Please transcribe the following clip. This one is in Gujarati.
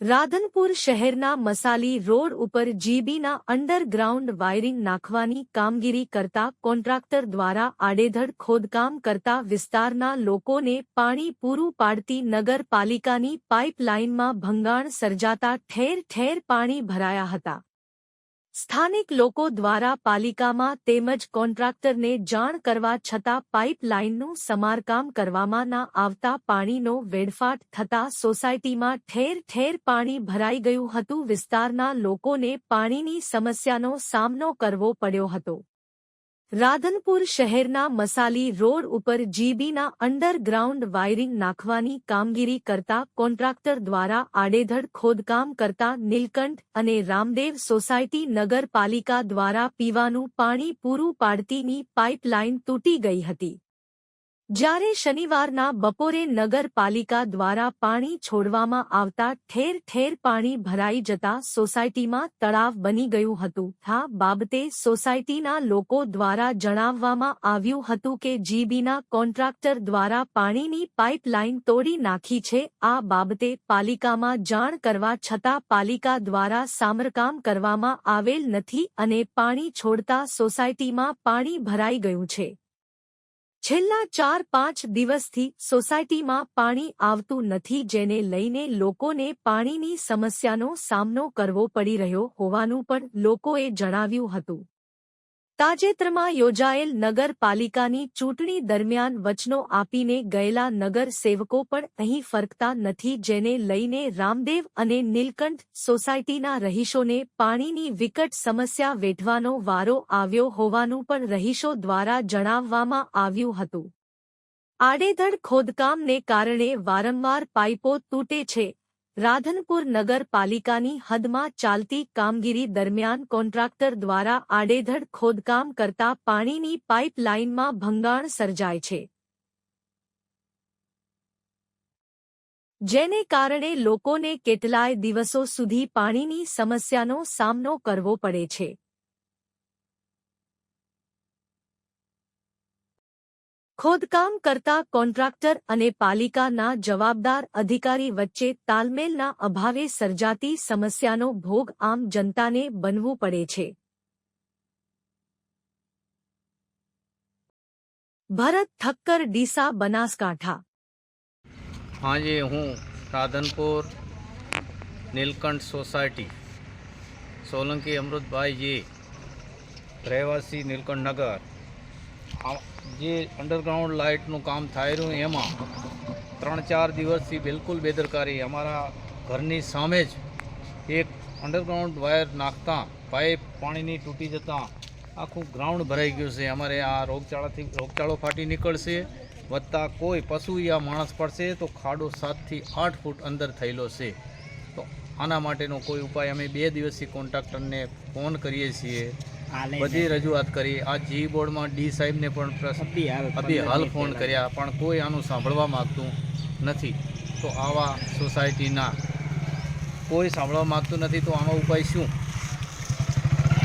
રાધનપુર શહેરના મસાલી રોડ ઉપર જીબીના અંડરગ્રાઉન્ડ વાયરિંગ નાખવાની કામગીરી કરતા કોન્ટ્રાક્ટર દ્વારા આડેધડ ખોદકામ કરતા વિસ્તારના લોકોને પાણી પૂરું પાડતી નગરપાલિકાની પાઇપલાઇનમાં ભંગાણ સર્જાતા ઠેર ઠેર પાણી ભરાયા હતા। સ્થાનિક લોકો દ્વારા પાલિકામાં તેમજ કોન્ટ્રાક્ટરને જાણ કરવા છતાં પાઇપલાઇનનું સમારકામ કરવામાં ન આવતા પાણીનો વેડફાટ થતા સોસાયટીમાં ઠેર ઠેર પાણી ભરાઈ ગયું હતું। વિસ્તારના લોકોને પાણીની સમસ્યાનો સામનો કરવો પડ્યો હતો। રાધનપુર શહેરના મસાલી રોડ ઉપર જીબીના અંડરગ્રાઉન્ડ વાયરિંગ નાખવાની કામગીરી કરતા કોન્ટ્રાક્ટર દ્વારા આડેધડ ખોદકામ કરતા નીલકંઠ અને રામદેવ સોસાયટી નગરપાલિકા દ્વારા પીવાનું પાણી પૂરું પાડતીની પાઇપલાઇન તૂટી ગઈ હતી। જ્યારે શનિવારના બપોરે નગરપાલિકા દ્વારા પાણી છોડવામાં આવતા ઠેર ઠેર પાણી ભરાઈ જતા સોસાયટીમાં તળાવ બની ગયું હતું। આ બાબતે સોસાયટીના લોકો દ્વારા જણાવવામાં આવ્યું હતું કે જીબીના કોન્ટ્રાક્ટર દ્વારા પાણીની પાઇપલાઇન તોડી નાખી છે। આ બાબતે પાલિકામાં જાણ કરવા છતાં પાલિકા દ્વારા સમારકામ કરવામાં આવેલ નથી અને પાણી છોડતા સોસાયટીમાં પાણી ભરાઈ ગયું છે। છેલ્લા 4-5 દિવસથી સોસાયટીમાં પાણી આવતું નથી, જેને લઈને લોકોને પાણીની સમસ્યાનો સામનો કરવો પડી રહ્યો હોવાનું પણ લોકોએ જણાવ્યું હતું। તાજેતરમાં યોજાયેલ નગરપાલિકાની ચૂંટણી દરમિયાન વચનો આપીને ગયેલા નગર સેવકો પણ અહીં ફરકતા નથી, જેને લઈને રામદેવ અને નીલકંઠ સોસાયટીના રહીશોને પાણીની વિકટ સમસ્યા વેઠવાનો વારો આવ્યો હોવાનું પણ રહીશો દ્વારા જણાવવામાં આવ્યું હતું। આડેધડ ખોદકામને કારણે વારંવાર પાઇપો તૂટે છે। રાધનપુર નગરપાલિકાની હદમાં ચાલતી કામગીરી દરમિયાન કોન્ટ્રાક્ટર દ્વારા આડેધડ ખોદકામ કરતા પાણીની પાઇપલાઇનમાં ભંગાણ સર્જાય છે, જેને કારણે લોકોને કેટલાય દિવસો સુધી પાણીની સમસ્યાનો સામનો કરવો પડે છે। ખોદકામ કરતા કોન્ટ્રાક્ટર અને પાલિકાના જવાબદાર અધિકારી વચ્ચે તાલમેલના અભાવે સર્જાતી સમસ્યાનો ભોગ આમ જનતાને બનવું પડે છે। ભરત ઠક્કર, ડીસા, બનાસકાંઠા। આજે હું રાધનપુર નીલકંઠ સોસાયટી સોલંકી અમૃતભાઈજી રહેવાસી નીલકંઠ નગર જે અંડરગ્રાઉન્ડ લાઇટનું કામ થઈ રહ્યું એમાં 3-4 દિવસથી બિલકુલ બેદરકારી। અમારા ઘરની સામે જ એક અંડરગ્રાઉન્ડ વાયર નાખતા પાઇપ પાણીની તૂટી જતાં આખું ગ્રાઉન્ડ ભરાઈ ગયું છે। અમારે આ રોગચાળો ફાટી નીકળશે, વત્તા કોઈ પશુ યા માણસ પડશે તો ખાડો 7 થી 8 ફૂટ અંદર થયેલો છે। તો આના માટેનો કોઈ ઉપાય અમે 2 દિવસથી કોન્ટ્રાક્ટરને ફોન કરીએ છીએ, બધી રજૂઆત કરી। આ જી બોર્ડમાં ડી સાહેબને પણ અભી હાલ ફોન કર્યા, પણ કોઈ આનું સાંભળવા માગતું નથી। તો આવા સોસાયટીના કોઈ સાંભળવા માગતું નથી, તો આનો ઉપાય શું?